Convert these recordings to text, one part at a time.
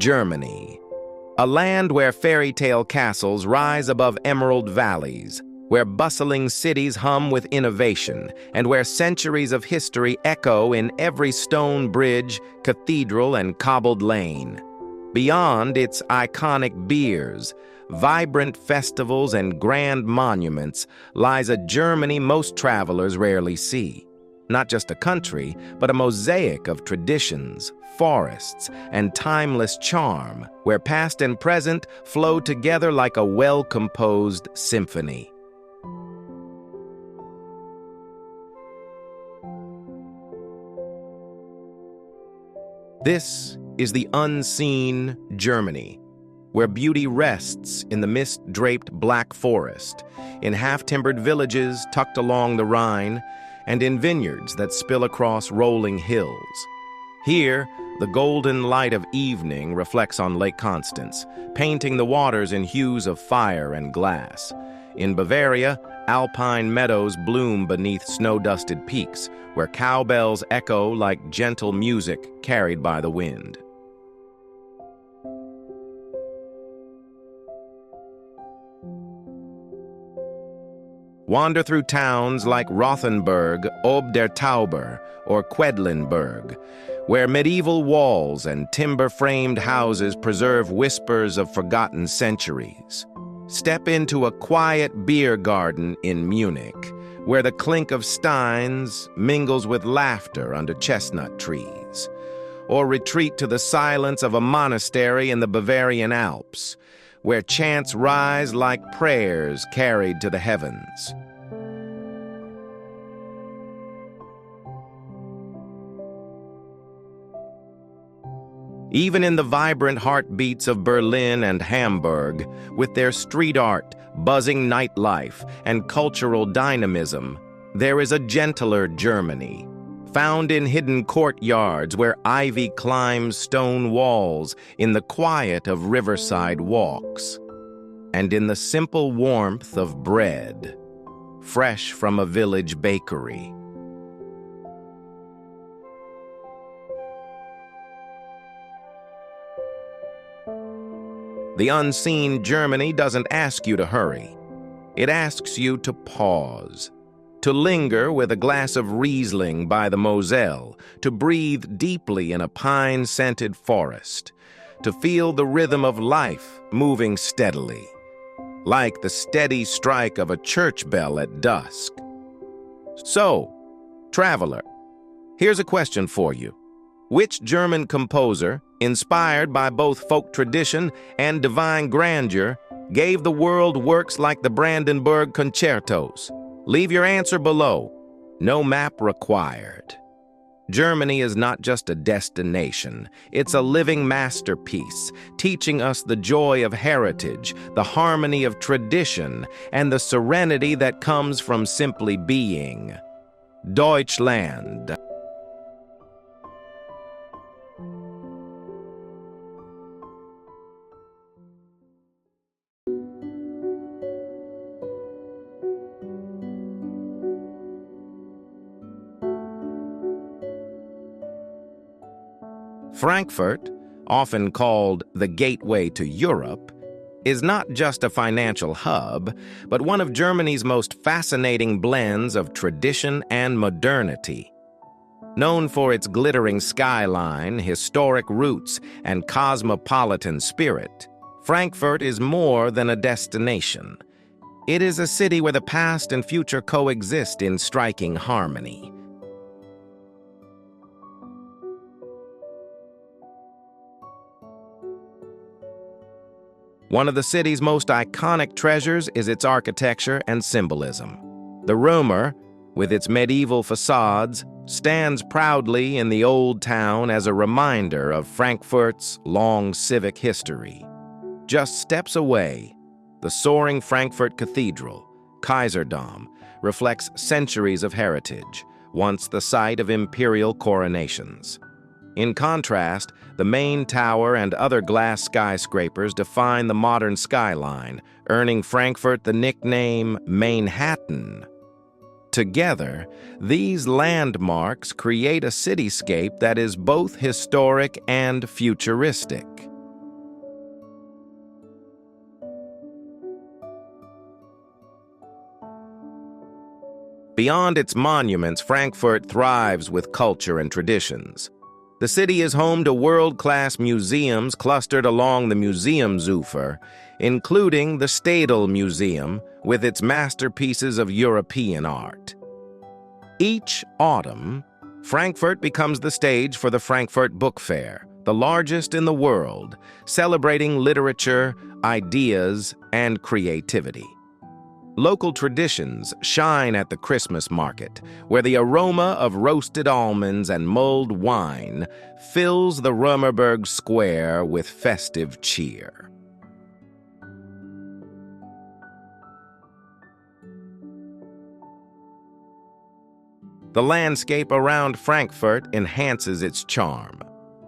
Germany. A land where fairy tale castles rise above emerald valleys, where bustling cities hum with innovation, and where centuries of history echo in every stone bridge, cathedral, and cobbled lane. Beyond its iconic beers, vibrant festivals, and grand monuments lies a Germany most travelers rarely see. Not just a country, but a mosaic of traditions, forests, and timeless charm, where past and present flow together like a well-composed symphony. This is the unseen Germany, where beauty rests in the mist-draped black forest, in half-timbered villages tucked along the Rhine, and in vineyards that spill across rolling hills. Here, the golden light of evening reflects on Lake Constance, painting the waters in hues of fire and glass. In Bavaria, alpine meadows bloom beneath snow-dusted peaks, where cowbells echo like gentle music carried by the wind. Wander through towns like Rothenburg, Ob der Tauber, or Quedlinburg, where medieval walls and timber-framed houses preserve whispers of forgotten centuries. Step into a quiet beer garden in Munich, where the clink of steins mingles with laughter under chestnut trees. Or retreat to the silence of a monastery in the Bavarian Alps, where chants rise like prayers carried to the heavens. Even in the vibrant heartbeats of Berlin and Hamburg, with their street art, buzzing nightlife, and cultural dynamism, there is a gentler Germany, found in hidden courtyards where ivy climbs stone walls, in the quiet of riverside walks, and in the simple warmth of bread, fresh from a village bakery. The unseen Germany doesn't ask you to hurry. It asks you to pause, to linger with a glass of Riesling by the Moselle, to breathe deeply in a pine-scented forest, to feel the rhythm of life moving steadily, like the steady strike of a church bell at dusk. So, traveler, here's a question for you. Which German composer, inspired by both folk tradition and divine grandeur, gave the world works like the Brandenburg Concertos? Leave your answer below. No map required. Germany is not just a destination. It's a living masterpiece, teaching us the joy of heritage, the harmony of tradition, and the serenity that comes from simply being. Deutschland. Frankfurt, often called the gateway to Europe, is not just a financial hub, but one of Germany's most fascinating blends of tradition and modernity. Known for its glittering skyline, historic roots, and cosmopolitan spirit, Frankfurt is more than a destination. It is a city where the past and future coexist in striking harmony. One of the city's most iconic treasures is its architecture and symbolism. The Römer, with its medieval facades, stands proudly in the Old Town as a reminder of Frankfurt's long civic history. Just steps away, the soaring Frankfurt Cathedral, Kaiserdom, reflects centuries of heritage, once the site of imperial coronations. In contrast, the main tower and other glass skyscrapers define the modern skyline, earning Frankfurt the nickname Manhattan. Together, these landmarks create a cityscape that is both historic and futuristic. Beyond its monuments, Frankfurt thrives with culture and traditions. The city is home to world-class museums clustered along the Museumsufer, including the Stadel Museum with its masterpieces of European art. Each autumn, Frankfurt becomes the stage for the Frankfurt Book Fair, the largest in the world, celebrating literature, ideas, and creativity. Local traditions shine at the Christmas market, where the aroma of roasted almonds and mulled wine fills the Römerberg Square with festive cheer. The landscape around Frankfurt enhances its charm.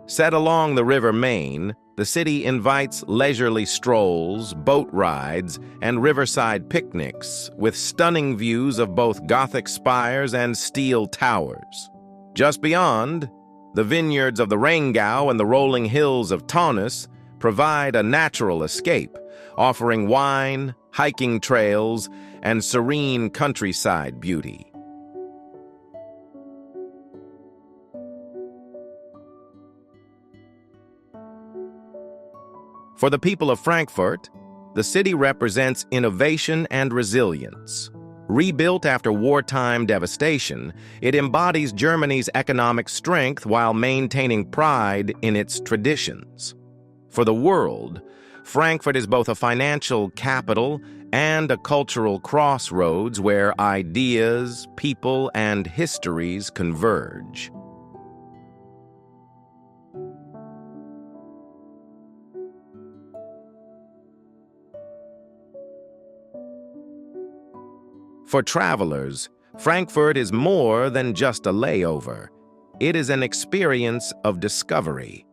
Set along the River Main, the city invites leisurely strolls, boat rides, and riverside picnics with stunning views of both Gothic spires and steel towers. Just beyond, the vineyards of the Rheingau and the rolling hills of Taunus provide a natural escape, offering wine, hiking trails, and serene countryside beauty. For the people of Frankfurt, the city represents innovation and resilience. Rebuilt after wartime devastation, it embodies Germany's economic strength while maintaining pride in its traditions. For the world, Frankfurt is both a financial capital and a cultural crossroads where ideas, people, and histories converge. For travelers, Frankfurt is more than just a layover. It is an experience of discovery.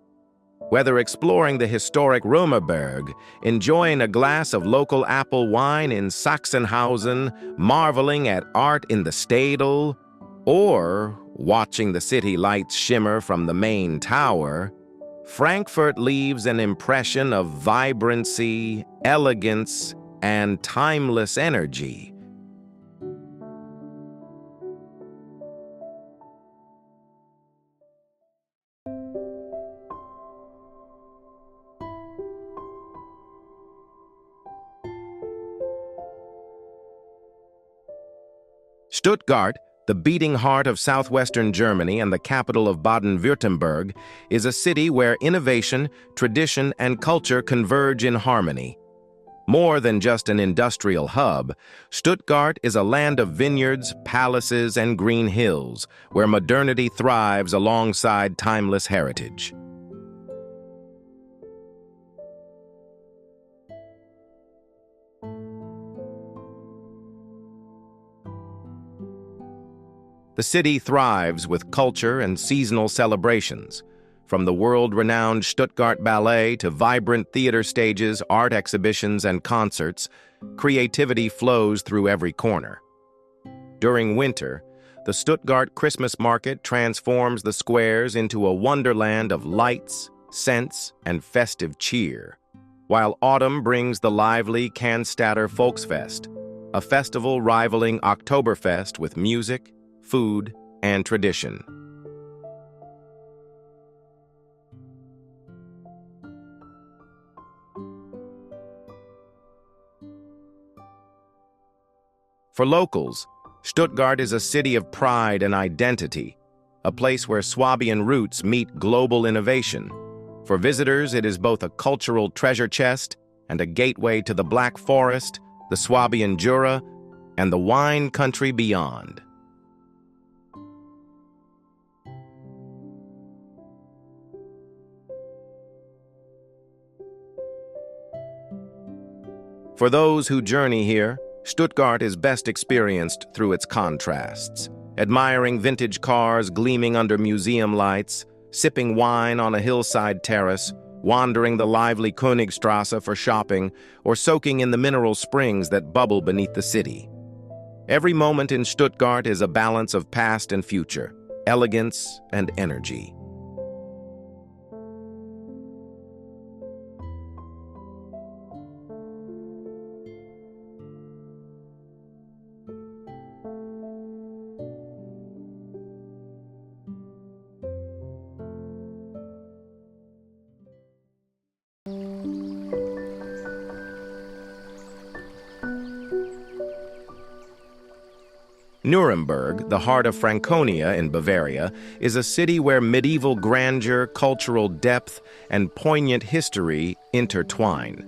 Whether exploring the historic Römerberg, enjoying a glass of local apple wine in Sachsenhausen, marveling at art in the Stadel, or watching the city lights shimmer from the main tower, Frankfurt leaves an impression of vibrancy, elegance, and timeless energy. Stuttgart, the beating heart of southwestern Germany and the capital of Baden-Württemberg, is a city where innovation, tradition, and culture converge in harmony. More than just an industrial hub, Stuttgart is a land of vineyards, palaces, and green hills, where modernity thrives alongside timeless heritage. The city thrives with culture and seasonal celebrations. From the world-renowned Stuttgart Ballet to vibrant theater stages, art exhibitions, and concerts, creativity flows through every corner. During winter, the Stuttgart Christmas market transforms the squares into a wonderland of lights, scents, and festive cheer, while autumn brings the lively Cannstatter Volksfest, a festival rivaling Oktoberfest with music, food, and tradition. For locals, Stuttgart is a city of pride and identity, a place where Swabian roots meet global innovation. For visitors, it is both a cultural treasure chest and a gateway to the Black Forest, the Swabian Jura, and the wine country beyond. For those who journey here, Stuttgart is best experienced through its contrasts, admiring vintage cars gleaming under museum lights, sipping wine on a hillside terrace, wandering the lively Königstrasse for shopping, or soaking in the mineral springs that bubble beneath the city. Every moment in Stuttgart is a balance of past and future, elegance and energy. Nuremberg, the heart of Franconia in Bavaria, is a city where medieval grandeur, cultural depth, and poignant history intertwine.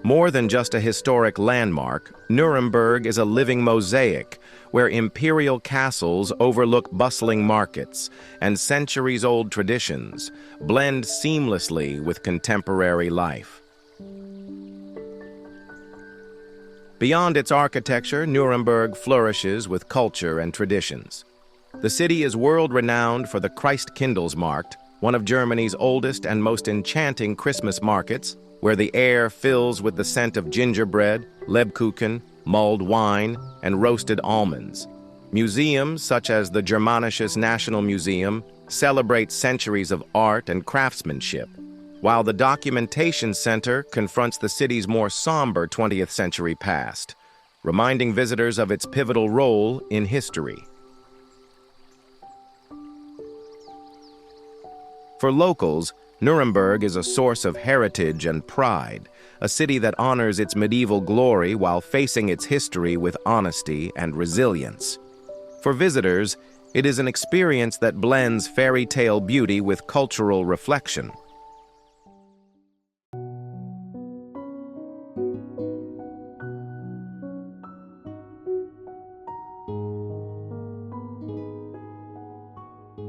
More than just a historic landmark, Nuremberg is a living mosaic where imperial castles overlook bustling markets and centuries-old traditions blend seamlessly with contemporary life. Beyond its architecture, Nuremberg flourishes with culture and traditions. The city is world-renowned for the Christkindlesmarkt, one of Germany's oldest and most enchanting Christmas markets, where the air fills with the scent of gingerbread, Lebkuchen, mulled wine, and roasted almonds. Museums such as the Germanisches National Museum celebrate centuries of art and craftsmanship, while the Documentation Center confronts the city's more somber 20th century past, reminding visitors of its pivotal role in history. For locals, Nuremberg is a source of heritage and pride, a city that honors its medieval glory while facing its history with honesty and resilience. For visitors, it is an experience that blends fairy tale beauty with cultural reflection.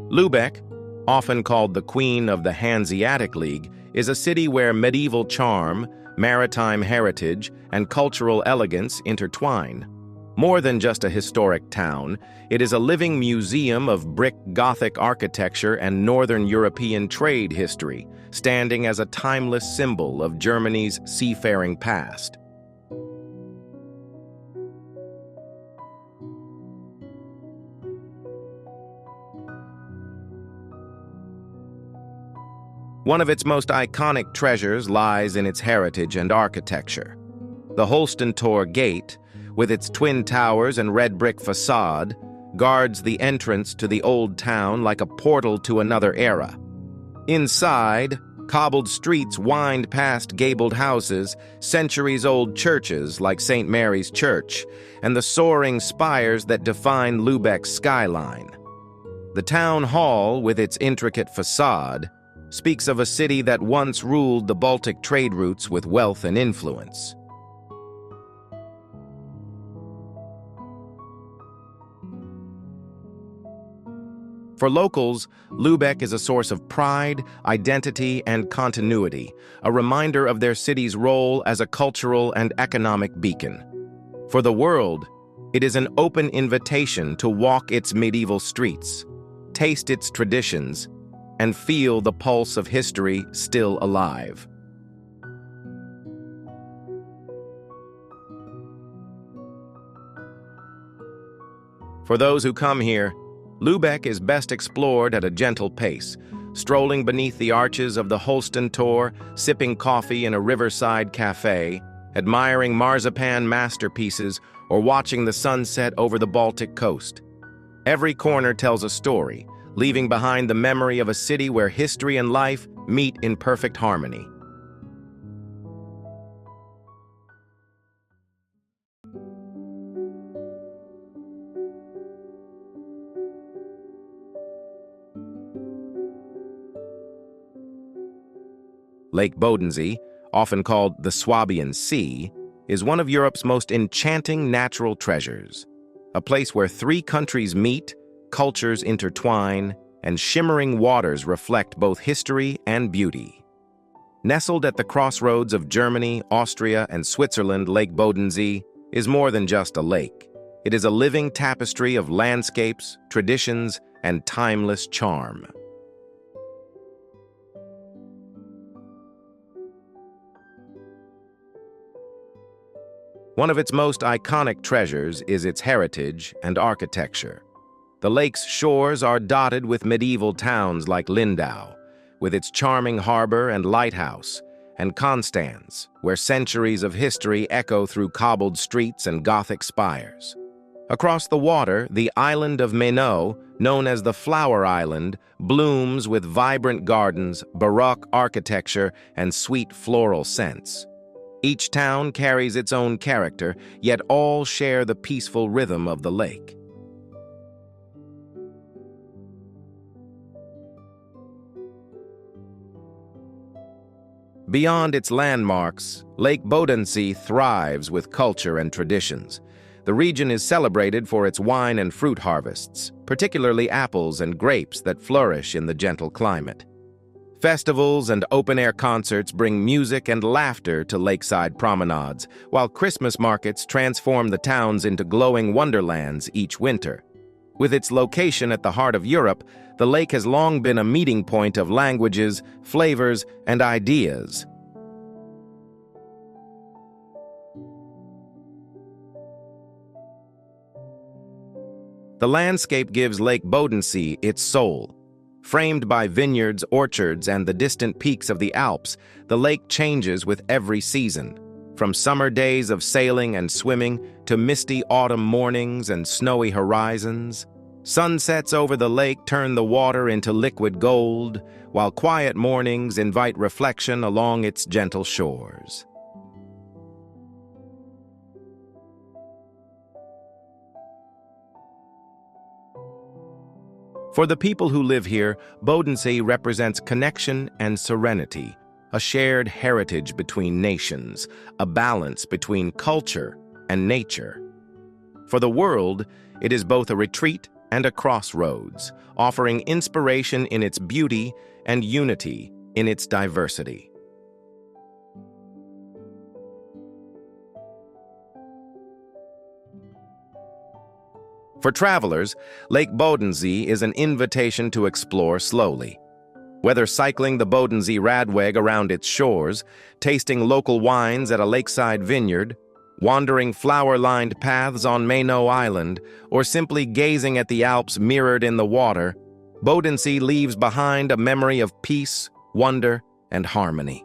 Lübeck, often called the Queen of the Hanseatic League, is a city where medieval charm, maritime heritage, and cultural elegance intertwine. More than just a historic town, it is a living museum of brick Gothic architecture and Northern European trade history, standing as a timeless symbol of Germany's seafaring past. One of its most iconic treasures lies in its heritage and architecture. The Holstentor Gate, with its twin towers and red brick facade, guards the entrance to the old town like a portal to another era. Inside, cobbled streets wind past gabled houses, centuries-old churches like St. Mary's Church, and the soaring spires that define Lübeck's skyline. The town hall, with its intricate facade, speaks of a city that once ruled the Baltic trade routes with wealth and influence. For locals, Lübeck is a source of pride, identity, and continuity, a reminder of their city's role as a cultural and economic beacon. For the world, it is an open invitation to walk its medieval streets, taste its traditions, and feel the pulse of history still alive. For those who come here, Lübeck is best explored at a gentle pace, strolling beneath the arches of the Holstentor, sipping coffee in a riverside cafe, admiring marzipan masterpieces, or watching the sunset over the Baltic coast. Every corner tells a story, leaving behind the memory of a city where history and life meet in perfect harmony. Lake Bodensee, often called the Swabian Sea, is one of Europe's most enchanting natural treasures, a place where three countries meet, cultures intertwine, and shimmering waters reflect both history and beauty. Nestled at the crossroads of Germany, Austria, and Switzerland, Lake Bodensee is more than just a lake. It is a living tapestry of landscapes, traditions, and timeless charm. One of its most iconic treasures is its heritage and architecture. The lake's shores are dotted with medieval towns like Lindau, with its charming harbor and lighthouse, and Konstanz, where centuries of history echo through cobbled streets and Gothic spires. Across the water, the island of Mainau, known as the Flower Island, blooms with vibrant gardens, Baroque architecture, and sweet floral scents. Each town carries its own character, yet all share the peaceful rhythm of the lake. Beyond its landmarks, Lake Bodensee thrives with culture and traditions. The region is celebrated for its wine and fruit harvests, particularly apples and grapes that flourish in the gentle climate. Festivals and open-air concerts bring music and laughter to lakeside promenades, while Christmas markets transform the towns into glowing wonderlands each winter. With its location at the heart of Europe, the lake has long been a meeting point of languages, flavors, and ideas. The landscape gives Lake Bodensee its soul. Framed by vineyards, orchards, and the distant peaks of the Alps, the lake changes with every season. From summer days of sailing and swimming to misty autumn mornings and snowy horizons, sunsets over the lake turn the water into liquid gold, while quiet mornings invite reflection along its gentle shores. For the people who live here, Bodensee represents connection and serenity, a shared heritage between nations, a balance between culture and nature. For the world, it is both a retreat and a crossroads, offering inspiration in its beauty and unity in its diversity. For travelers, Lake Bodensee is an invitation to explore slowly. Whether cycling the Bodensee Radweg around its shores, tasting local wines at a lakeside vineyard, wandering flower-lined paths on Maino Island, or simply gazing at the Alps mirrored in the water, Bodensee leaves behind a memory of peace, wonder, and harmony.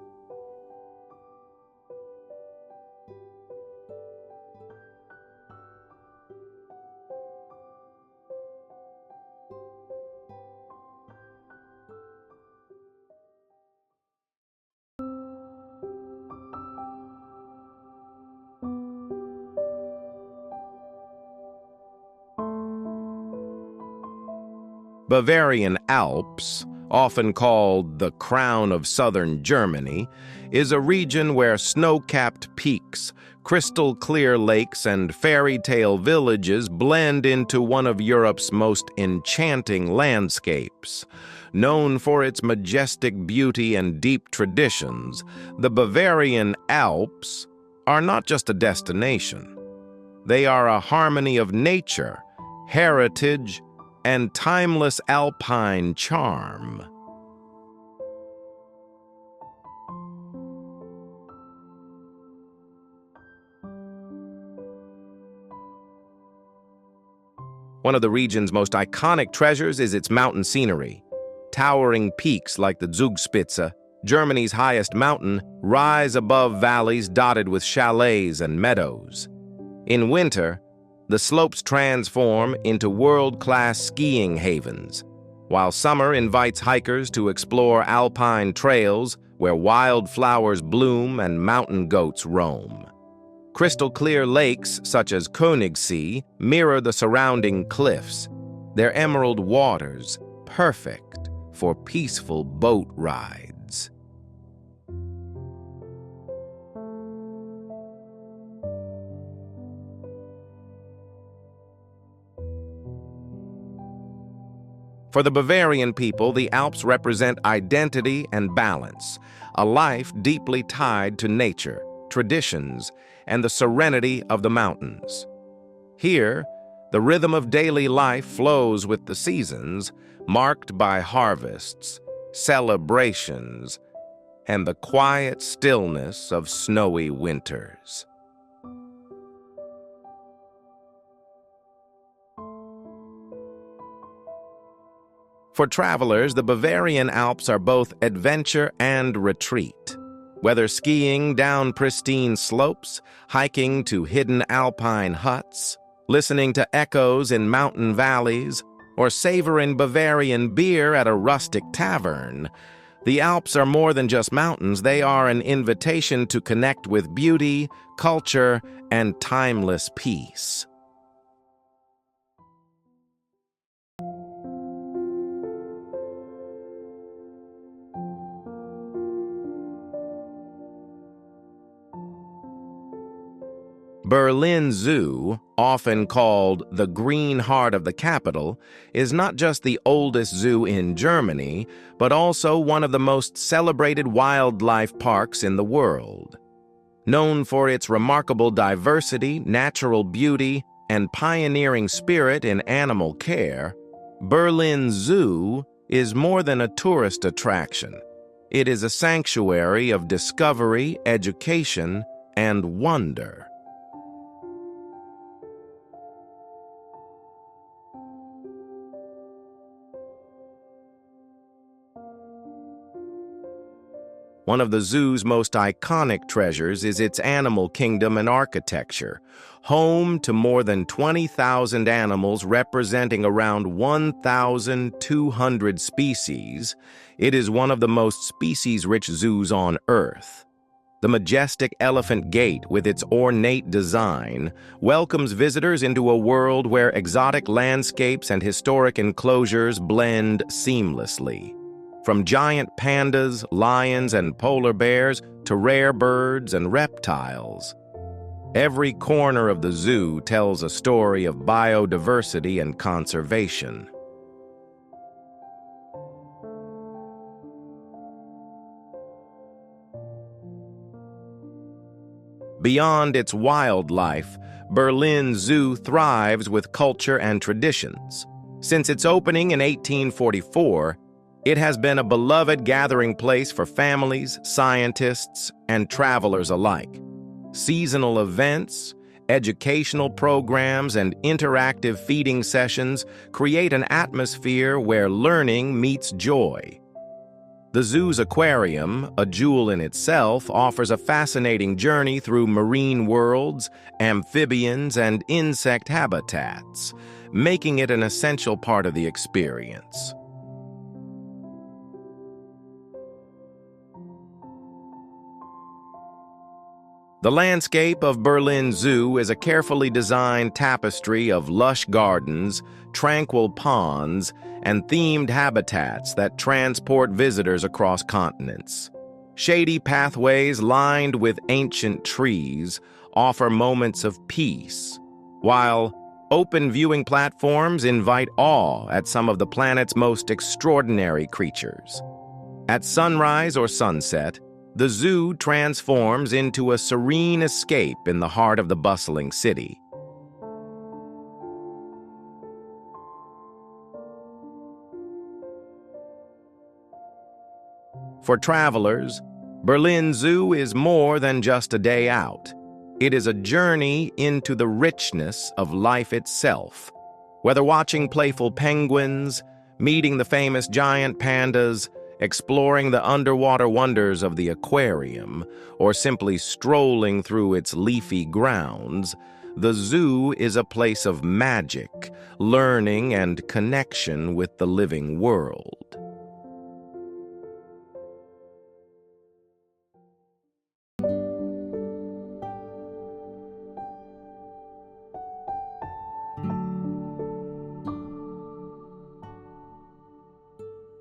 Bavarian Alps, often called the crown of southern Germany, is a region where snow-capped peaks, crystal-clear lakes, and fairy tale villages blend into one of Europe's most enchanting landscapes. Known for its majestic beauty and deep traditions, the Bavarian Alps are not just a destination. They are a harmony of nature, heritage, and timeless alpine charm. One of the region's most iconic treasures is its mountain scenery. Towering peaks like the Zugspitze, Germany's highest mountain, rise above valleys dotted with chalets and meadows. In winter, the slopes transform into world-class skiing havens, while summer invites hikers to explore alpine trails where wildflowers bloom and mountain goats roam. Crystal-clear lakes such as Königssee mirror the surrounding cliffs, their emerald waters perfect for peaceful boat rides. For the Bavarian people, the Alps represent identity and balance, a life deeply tied to nature, traditions, and the serenity of the mountains. Here, the rhythm of daily life flows with the seasons, marked by harvests, celebrations, and the quiet stillness of snowy winters. For travelers, the Bavarian Alps are both adventure and retreat. Whether skiing down pristine slopes, hiking to hidden alpine huts, listening to echoes in mountain valleys, or savoring Bavarian beer at a rustic tavern, the Alps are more than just mountains. They are an invitation to connect with beauty, culture, and timeless peace. Berlin Zoo, often called the Green Heart of the capital, is not just the oldest zoo in Germany, but also one of the most celebrated wildlife parks in the world. Known for its remarkable diversity, natural beauty, and pioneering spirit in animal care, Berlin Zoo is more than a tourist attraction. It is a sanctuary of discovery, education, and wonder. One of the zoo's most iconic treasures is its animal kingdom and architecture. Home to more than 20,000 animals representing around 1,200 species, it is one of the most species-rich zoos on Earth. The majestic Elephant Gate, with its ornate design, welcomes visitors into a world where exotic landscapes and historic enclosures blend seamlessly. From giant pandas, lions, and polar bears to rare birds and reptiles. Every corner of the zoo tells a story of biodiversity and conservation. Beyond its wildlife, Berlin Zoo thrives with culture and traditions. Since its opening in 1844, it has been a beloved gathering place for families, scientists, and travelers alike. Seasonal events, educational programs, and interactive feeding sessions create an atmosphere where learning meets joy. The zoo's aquarium, a jewel in itself, offers a fascinating journey through marine worlds, amphibians, and insect habitats, making it an essential part of the experience. The landscape of Berlin Zoo is a carefully designed tapestry of lush gardens, tranquil ponds, and themed habitats that transport visitors across continents. Shady pathways lined with ancient trees offer moments of peace, while open viewing platforms invite awe at some of the planet's most extraordinary creatures. At sunrise or sunset, the zoo transforms into a serene escape in the heart of the bustling city. For travelers, Berlin Zoo is more than just a day out. It is a journey into the richness of life itself. Whether watching playful penguins, meeting the famous giant pandas, exploring the underwater wonders of the aquarium, or simply strolling through its leafy grounds, the zoo is a place of magic, learning, and connection with the living world.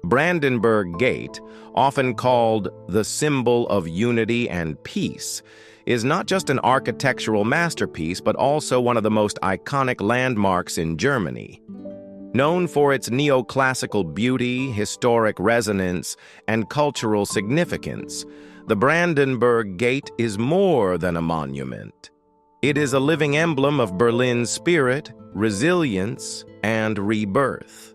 Brandenburg Gate, often called the symbol of unity and peace, is not just an architectural masterpiece but also one of the most iconic landmarks in Germany. Known for its neoclassical beauty, historic resonance, and cultural significance, the Brandenburg Gate is more than a monument. It is a living emblem of Berlin's spirit, resilience, and rebirth.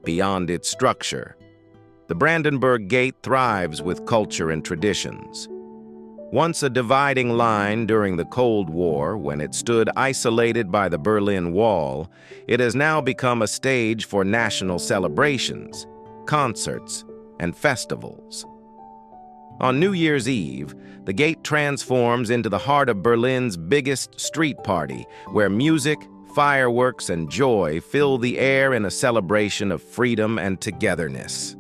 Beyond its structure, the Brandenburg Gate thrives with culture and traditions. Once a dividing line during the Cold War, when it stood isolated by the Berlin Wall, it has now become a stage for national celebrations, concerts, and festivals. On New Year's Eve, the gate transforms into the heart of Berlin's biggest street party, where music, fireworks, and joy fill the air in a celebration of freedom and togetherness.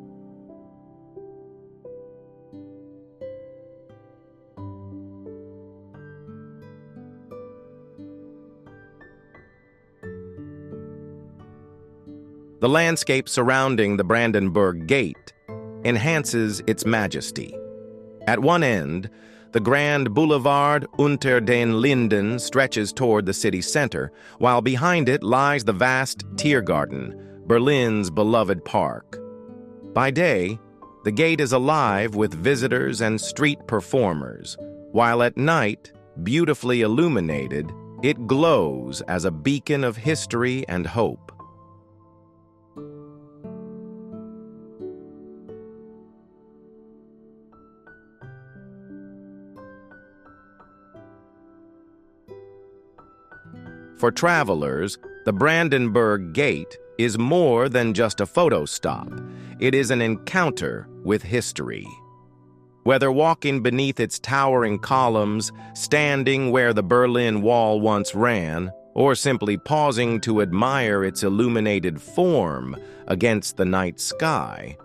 The landscape surrounding the Brandenburg Gate enhances its majesty. At one end, the grand boulevard unter den Linden stretches toward the city center, while behind it lies the vast Tiergarten, Berlin's beloved park. By day, the gate is alive with visitors and street performers, while at night, beautifully illuminated, it glows as a beacon of history and hope. For travelers, the Brandenburg Gate is more than just a photo stop. It is an encounter with history. Whether walking beneath its towering columns, standing where the Berlin Wall once ran, or simply pausing to admire its illuminated form against the night sky,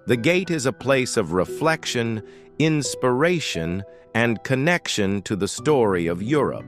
the gate is a place of reflection, inspiration, and connection to the story of Europe.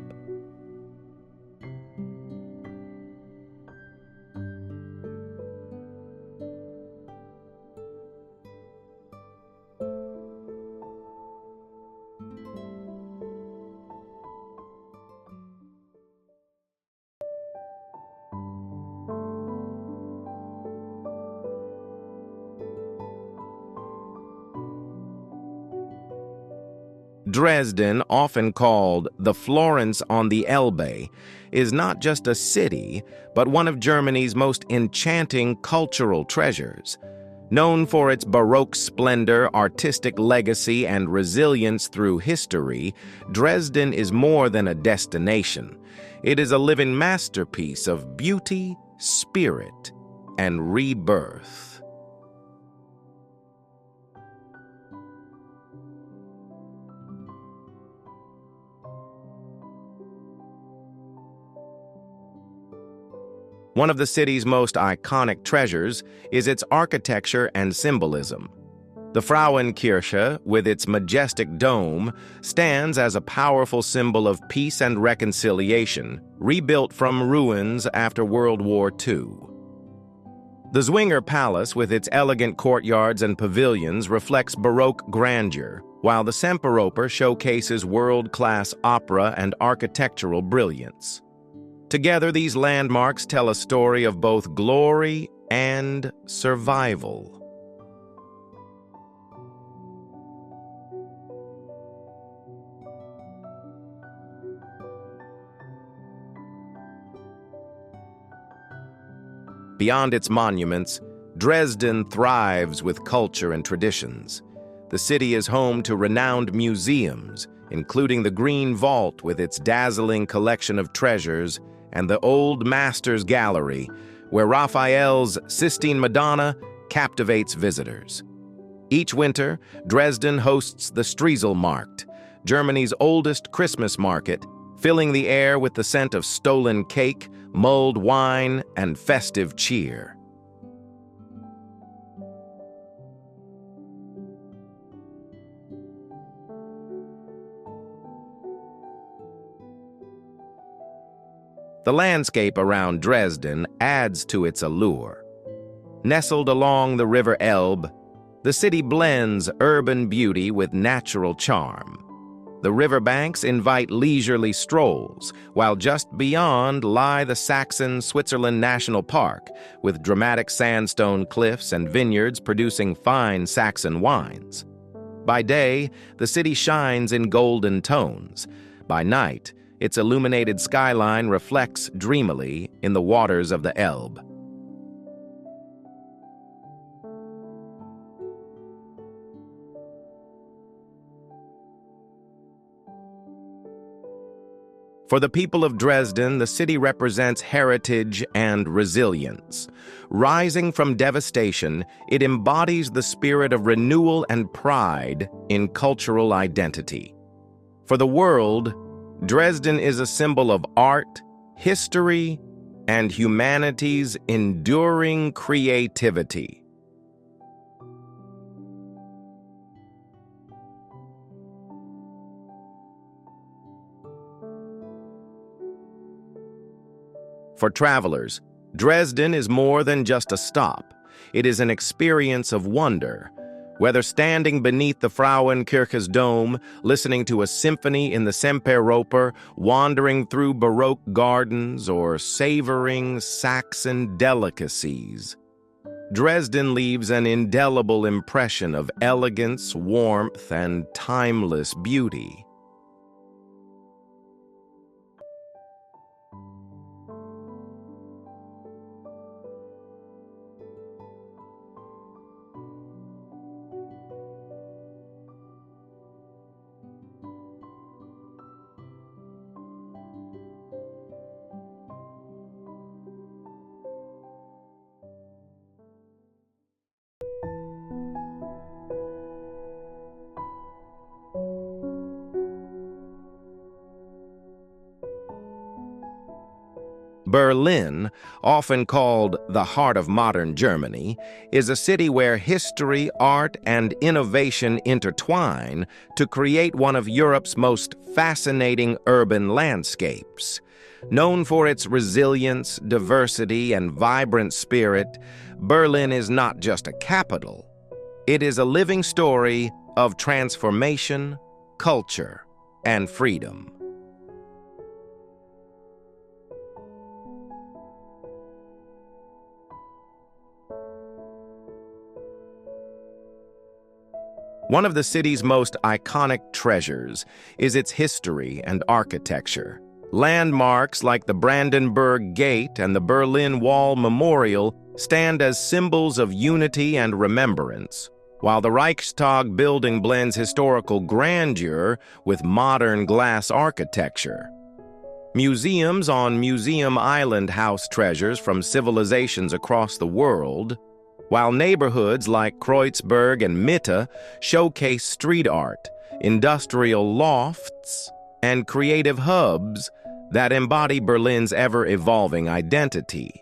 Dresden, often called the Florence on the Elbe, is not just a city, but one of Germany's most enchanting cultural treasures. Known for its Baroque splendor, artistic legacy, and resilience through history, Dresden is more than a destination. It is a living masterpiece of beauty, spirit, and rebirth. One of the city's most iconic treasures is its architecture and symbolism. The Frauenkirche, with its majestic dome, stands as a powerful symbol of peace and reconciliation, rebuilt from ruins after World War II. The Zwinger Palace, with its elegant courtyards and pavilions, reflects Baroque grandeur, while the Semperoper showcases world-class opera and architectural brilliance. Together, these landmarks tell a story of both glory and survival. Beyond its monuments, Dresden thrives with culture and traditions. The city is home to renowned museums, including the Green Vault with its dazzling collection of treasures, and the Old Masters Gallery, where Raphael's Sistine Madonna captivates visitors. Each winter, Dresden hosts the Striezelmarkt, Germany's oldest Christmas market, filling the air with the scent of stolen cake, mulled wine, and festive cheer. The landscape around Dresden adds to its allure. Nestled along the River Elbe, the city blends urban beauty with natural charm. The riverbanks invite leisurely strolls, while just beyond lie the Saxon-Switzerland National Park, with dramatic sandstone cliffs and vineyards producing fine Saxon wines. By day, the city shines in golden tones. By night, its illuminated skyline reflects dreamily in the waters of the Elbe. For the people of Dresden, the city represents heritage and resilience. Rising from devastation, it embodies the spirit of renewal and pride in cultural identity. For the world, Dresden is a symbol of art, history, and humanity's enduring creativity. For travelers, Dresden is more than just a stop. It is an experience of wonder. Whether standing beneath the Frauenkirche's dome, listening to a symphony in the Semperoper, wandering through Baroque gardens, or savoring Saxon delicacies, Dresden leaves an indelible impression of elegance, warmth, and timeless beauty. Berlin, often called the heart of modern Germany, is a city where history, art, and innovation intertwine to create one of Europe's most fascinating urban landscapes. Known for its resilience, diversity, and vibrant spirit, Berlin is not just a capital. It is a living story of transformation, culture, and freedom. One of the city's most iconic treasures is its history and architecture. Landmarks like the Brandenburg Gate and the Berlin Wall Memorial stand as symbols of unity and remembrance, while the Reichstag building blends historical grandeur with modern glass architecture. Museums on Museum Island house treasures from civilizations across the world, while neighborhoods like Kreuzberg and Mitte showcase street art, industrial lofts, and creative hubs that embody Berlin's ever-evolving identity.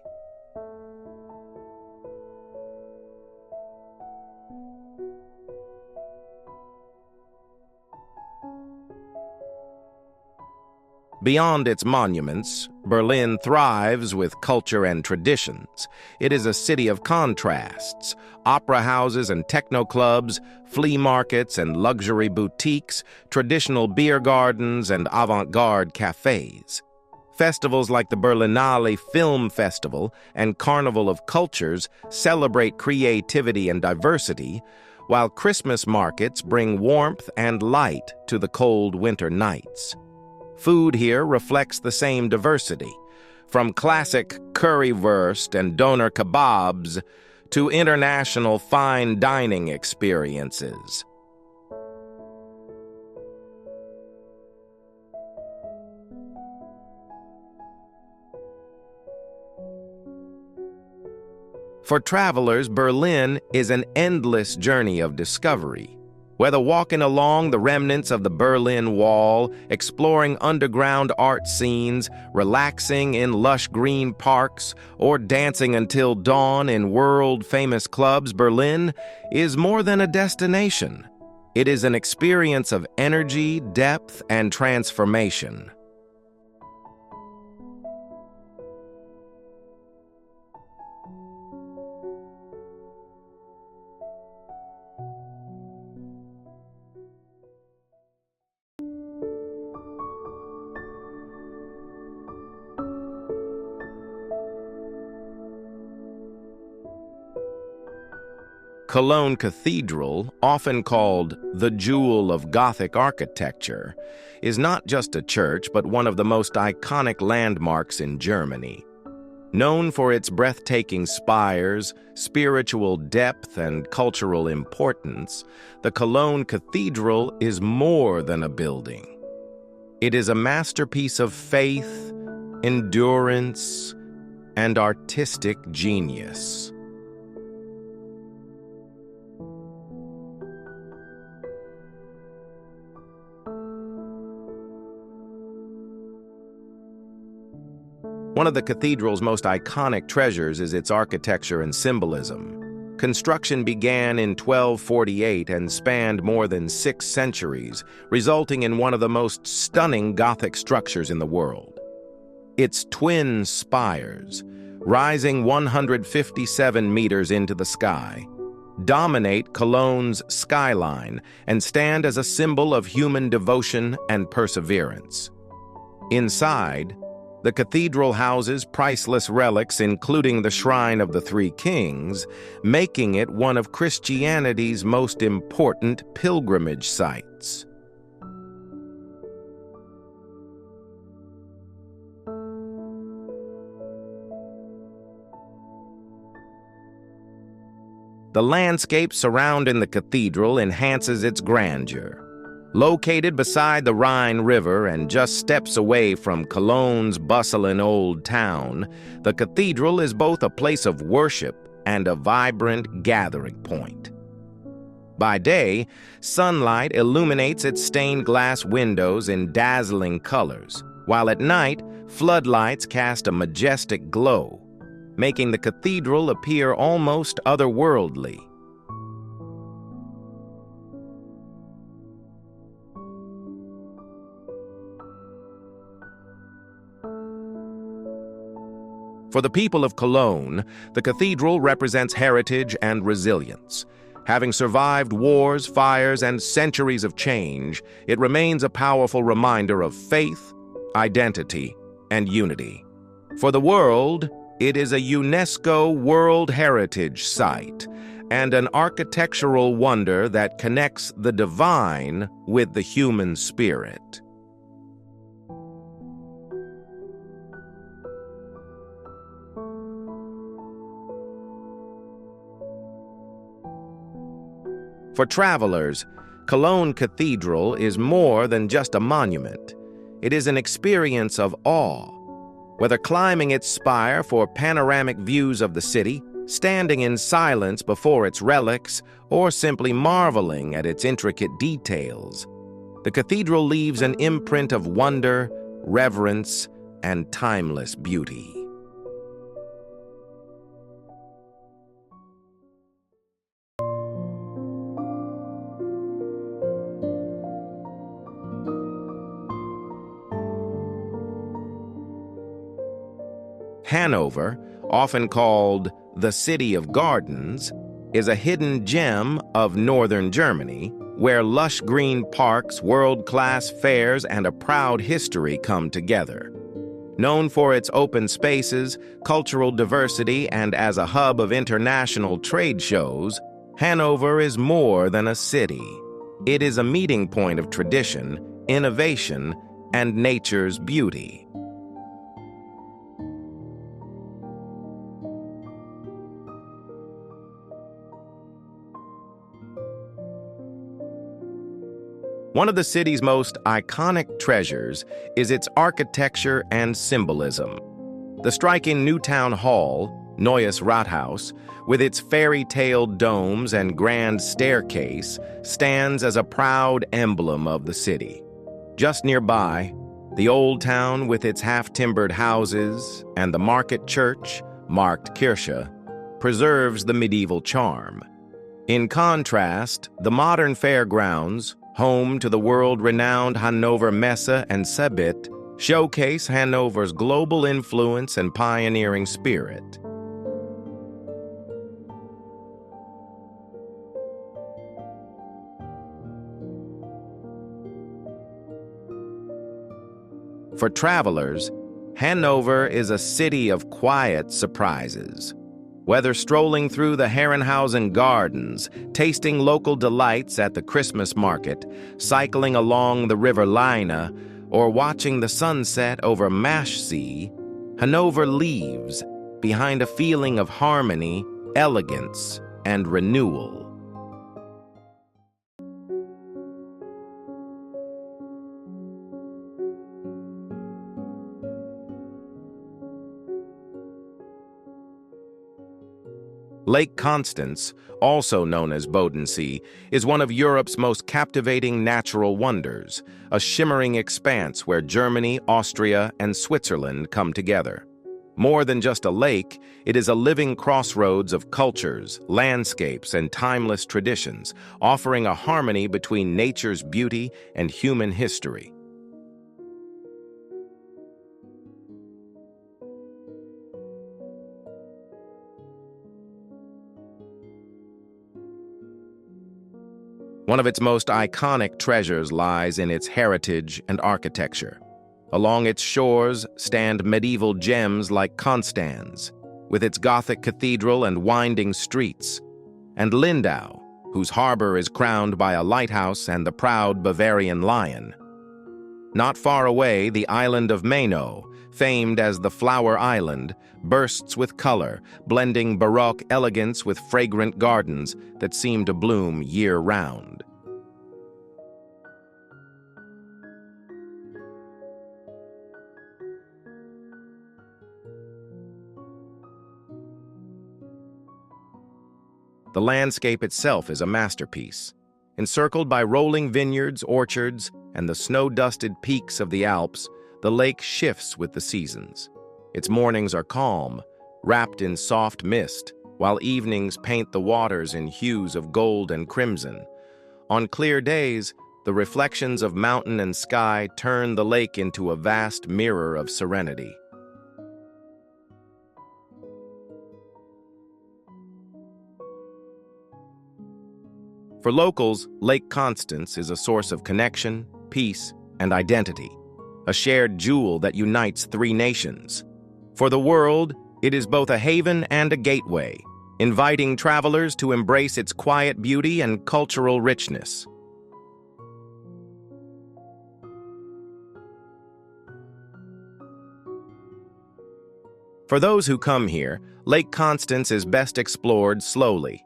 Beyond its monuments, Berlin thrives with culture and traditions. It is a city of contrasts: opera houses and techno clubs, flea markets and luxury boutiques, traditional beer gardens and avant-garde cafes. Festivals like the Berlinale Film Festival and Carnival of Cultures celebrate creativity and diversity, while Christmas markets bring warmth and light to the cold winter nights. Food here reflects the same diversity, from classic currywurst and doner kebabs to international fine dining experiences. For travelers, Berlin is an endless journey of discovery. Whether walking along the remnants of the Berlin Wall, exploring underground art scenes, relaxing in lush green parks, or dancing until dawn in world-famous clubs, Berlin is more than a destination. It is an experience of energy, depth, and transformation. Cologne Cathedral, often called the jewel of Gothic architecture, is not just a church but one of the most iconic landmarks in Germany. Known for its breathtaking spires, spiritual depth, and cultural importance, the Cologne Cathedral is more than a building. It is a masterpiece of faith, endurance, and artistic genius. One of the cathedral's most iconic treasures is its architecture and symbolism. Construction began in 1248 and spanned more than 6 centuries, resulting in one of the most stunning Gothic structures in the world. Its twin spires, rising 157 meters into the sky, dominate Cologne's skyline and stand as a symbol of human devotion and perseverance. Inside, the cathedral houses priceless relics, including the Shrine of the Three Kings, making it one of Christianity's most important pilgrimage sites. The landscape surrounding the cathedral enhances its grandeur. Located beside the Rhine River and just steps away from Cologne's bustling old town, the cathedral is both a place of worship and a vibrant gathering point. By day, sunlight illuminates its stained glass windows in dazzling colors, while at night, floodlights cast a majestic glow, making the cathedral appear almost otherworldly. For the people of Cologne, the cathedral represents heritage and resilience. Having survived wars, fires, and centuries of change, it remains a powerful reminder of faith, identity, and unity. For the world, it is a UNESCO World Heritage Site and an architectural wonder that connects the divine with the human spirit. For travelers, Cologne Cathedral is more than just a monument. It is an experience of awe. Whether climbing its spire for panoramic views of the city, standing in silence before its relics, or simply marveling at its intricate details, the cathedral leaves an imprint of wonder, reverence, and timeless beauty. Hanover, often called the City of Gardens, is a hidden gem of northern Germany, where lush green parks, world-class fairs, and a proud history come together. Known for its open spaces, cultural diversity, and as a hub of international trade shows, Hanover is more than a city. It is a meeting point of tradition, innovation, and nature's beauty. One of the city's most iconic treasures is its architecture and symbolism. The striking new town hall, Neues Rathaus, with its fairy-tale domes and grand staircase, stands as a proud emblem of the city. Just nearby, the old town with its half-timbered houses and the market church, Marktkirche, preserves the medieval charm. In contrast, the modern fairgrounds, home to the world-renowned Hannover Messe and Seebit, showcase Hanover's global influence and pioneering spirit. For travelers, Hanover is a city of quiet surprises. Whether strolling through the Herrenhausen Gardens, tasting local delights at the Christmas market, cycling along the River Leine, or watching the sunset over Maschsee, Hanover leaves behind a feeling of harmony, elegance, and renewal. Lake Constance, also known as Bodensee, is one of Europe's most captivating natural wonders, a shimmering expanse where Germany, Austria, and Switzerland come together. More than just a lake, it is a living crossroads of cultures, landscapes, and timeless traditions, offering a harmony between nature's beauty and human history. One of its most iconic treasures lies in its heritage and architecture. Along its shores stand medieval gems like Constance, with its Gothic cathedral and winding streets, and Lindau, whose harbor is crowned by a lighthouse and the proud Bavarian lion. Not far away, the island of Maino, famed as the Flower Island, bursts with color, blending Baroque elegance with fragrant gardens that seem to bloom year-round. The landscape itself is a masterpiece. Encircled by rolling vineyards, orchards, and the snow-dusted peaks of the Alps, the lake shifts with the seasons. Its mornings are calm, wrapped in soft mist, while evenings paint the waters in hues of gold and crimson. On clear days, the reflections of mountain and sky turn the lake into a vast mirror of serenity. For locals, Lake Constance is a source of connection, peace, and identity, a shared jewel that unites three nations. For the world, it is both a haven and a gateway, inviting travelers to embrace its quiet beauty and cultural richness. For those who come here, Lake Constance is best explored slowly.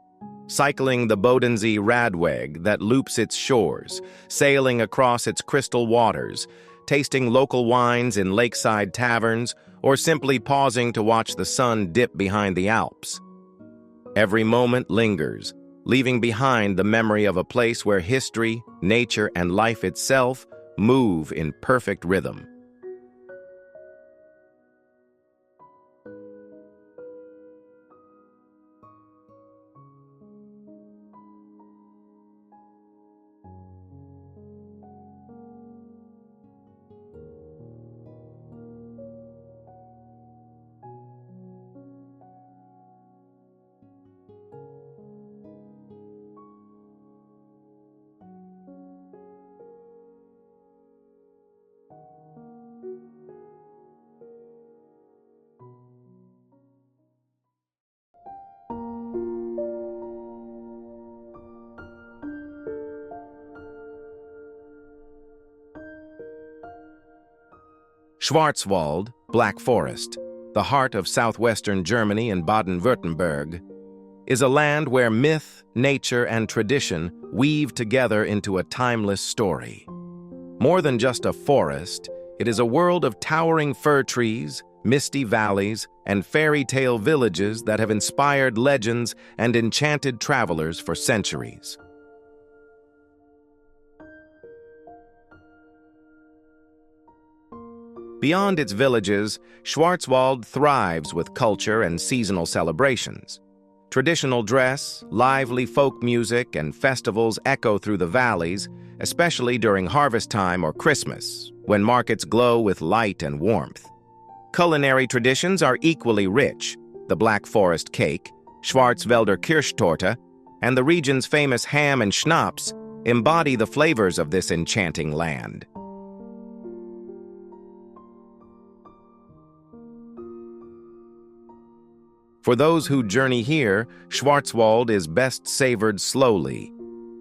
Cycling the Bodensee Radweg that loops its shores, sailing across its crystal waters, tasting local wines in lakeside taverns, or simply pausing to watch the sun dip behind the Alps. Every moment lingers, leaving behind the memory of a place where history, nature, and life itself move in perfect rhythm. Schwarzwald, Black Forest, the heart of southwestern Germany and Baden-Württemberg, is a land where myth, nature, and tradition weave together into a timeless story. More than just a forest, it is a world of towering fir trees, misty valleys, and fairy tale villages that have inspired legends and enchanted travelers for centuries. Beyond its villages, Schwarzwald thrives with culture and seasonal celebrations. Traditional dress, lively folk music, and festivals echo through the valleys, especially during harvest time or Christmas, when markets glow with light and warmth. Culinary traditions are equally rich. The Black Forest cake, Schwarzwälder Kirschtorte, and the region's famous ham and schnapps embody the flavors of this enchanting land. For those who journey here, Schwarzwald is best savored slowly,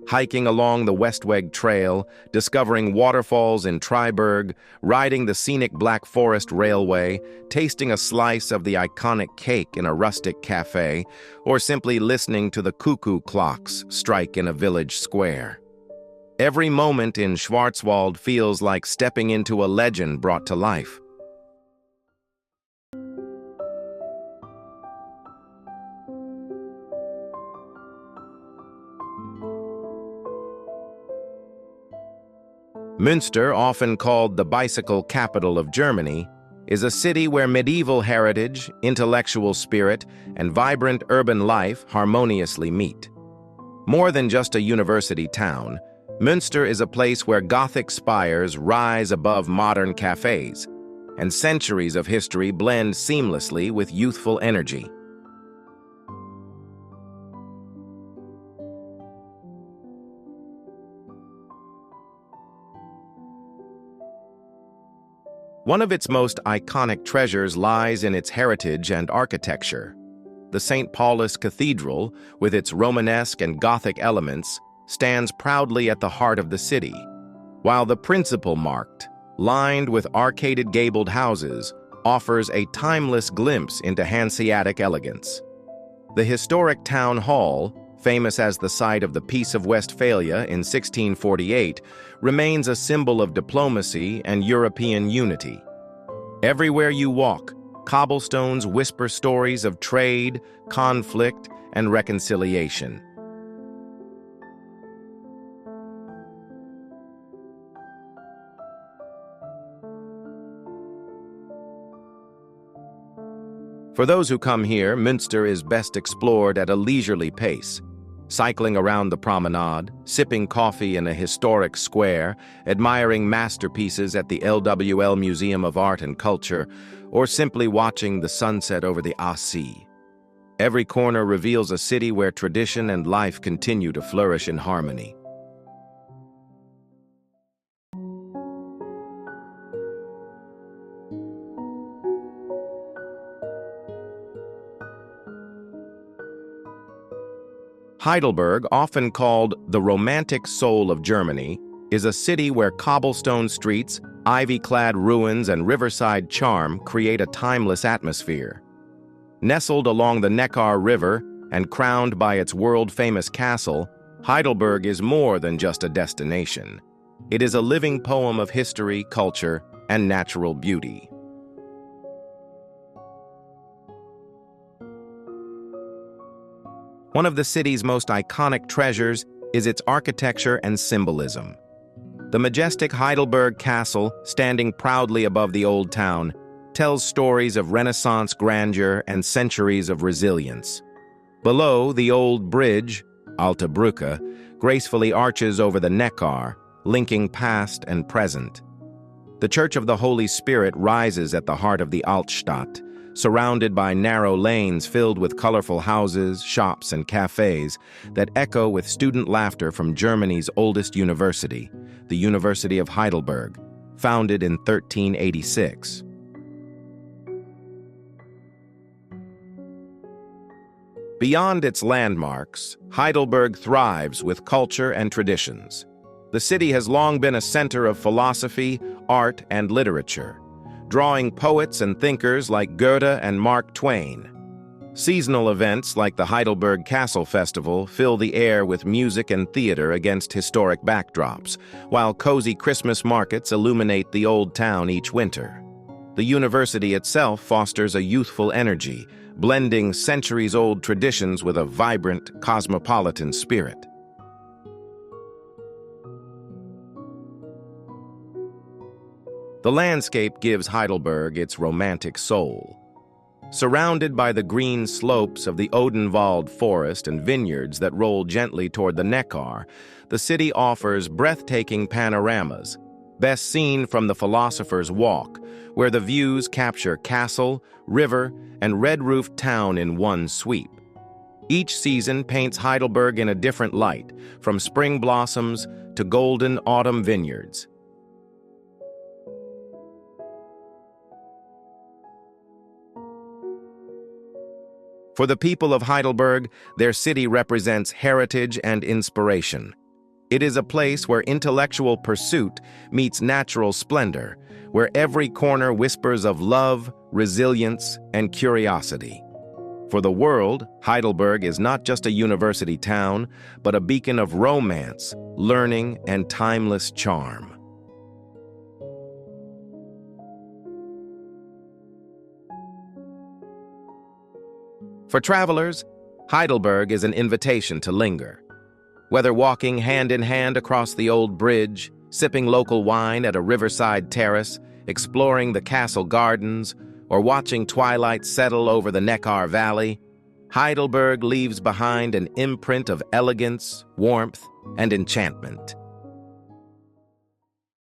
hiking along the Westweg Trail, discovering waterfalls in Triberg, riding the scenic Black Forest Railway, tasting a slice of the iconic cake in a rustic cafe, or simply listening to the cuckoo clocks strike in a village square. Every moment in Schwarzwald feels like stepping into a legend brought to life. Münster, often called the bicycle capital of Germany, is a city where medieval heritage, intellectual spirit, and vibrant urban life harmoniously meet. More than just a university town, Münster is a place where Gothic spires rise above modern cafes, and centuries of history blend seamlessly with youthful energy. One of its most iconic treasures lies in its heritage and architecture. The St. Paul's Cathedral, with its Romanesque and Gothic elements, stands proudly at the heart of the city, while the principal markt, lined with arcaded gabled houses, offers a timeless glimpse into Hanseatic elegance. The historic town hall, famous as the site of the Peace of Westphalia in 1648, remains a symbol of diplomacy and European unity. Everywhere you walk, cobblestones whisper stories of trade, conflict, and reconciliation. For those who come here, Münster is best explored at a leisurely pace, cycling around the promenade, sipping coffee in a historic square, admiring masterpieces at the LWL Museum of Art and Culture, or simply watching the sunset over the Sea. Every corner reveals a city where tradition and life continue to flourish in harmony. Heidelberg, often called the romantic soul of Germany, is a city where cobblestone streets, ivy-clad ruins, and riverside charm create a timeless atmosphere. Nestled along the Neckar River and crowned by its world-famous castle, Heidelberg is more than just a destination. It is a living poem of history, culture, and natural beauty. One of the city's most iconic treasures is its architecture and symbolism. The majestic Heidelberg Castle, standing proudly above the old town, tells stories of Renaissance grandeur and centuries of resilience. Below, the old bridge, Alte Brücke, gracefully arches over the Neckar, linking past and present. The Church of the Holy Spirit rises at the heart of the Altstadt, surrounded by narrow lanes filled with colorful houses, shops, and cafes that echo with student laughter from Germany's oldest university, the University of Heidelberg, founded in 1386. Beyond its landmarks, Heidelberg thrives with culture and traditions. The city has long been a center of philosophy, art, and literature, drawing poets and thinkers like Goethe and Mark Twain. Seasonal events like the Heidelberg Castle Festival fill the air with music and theater against historic backdrops, while cozy Christmas markets illuminate the old town each winter. The university itself fosters a youthful energy, blending centuries-old traditions with a vibrant, cosmopolitan spirit. The landscape gives Heidelberg its romantic soul. Surrounded by the green slopes of the Odenwald forest and vineyards that roll gently toward the Neckar, the city offers breathtaking panoramas, best seen from the Philosopher's Walk, where the views capture castle, river, and red-roofed town in one sweep. Each season paints Heidelberg in a different light, from spring blossoms to golden autumn vineyards. For the people of Heidelberg, their city represents heritage and inspiration. It is a place where intellectual pursuit meets natural splendor, where every corner whispers of love, resilience, and curiosity. For the world, Heidelberg is not just a university town, but a beacon of romance, learning, and timeless charm. For travelers, Heidelberg is an invitation to linger. Whether walking hand in hand across the old bridge, sipping local wine at a riverside terrace, exploring the castle gardens, or watching twilight settle over the Neckar Valley, Heidelberg leaves behind an imprint of elegance, warmth, and enchantment.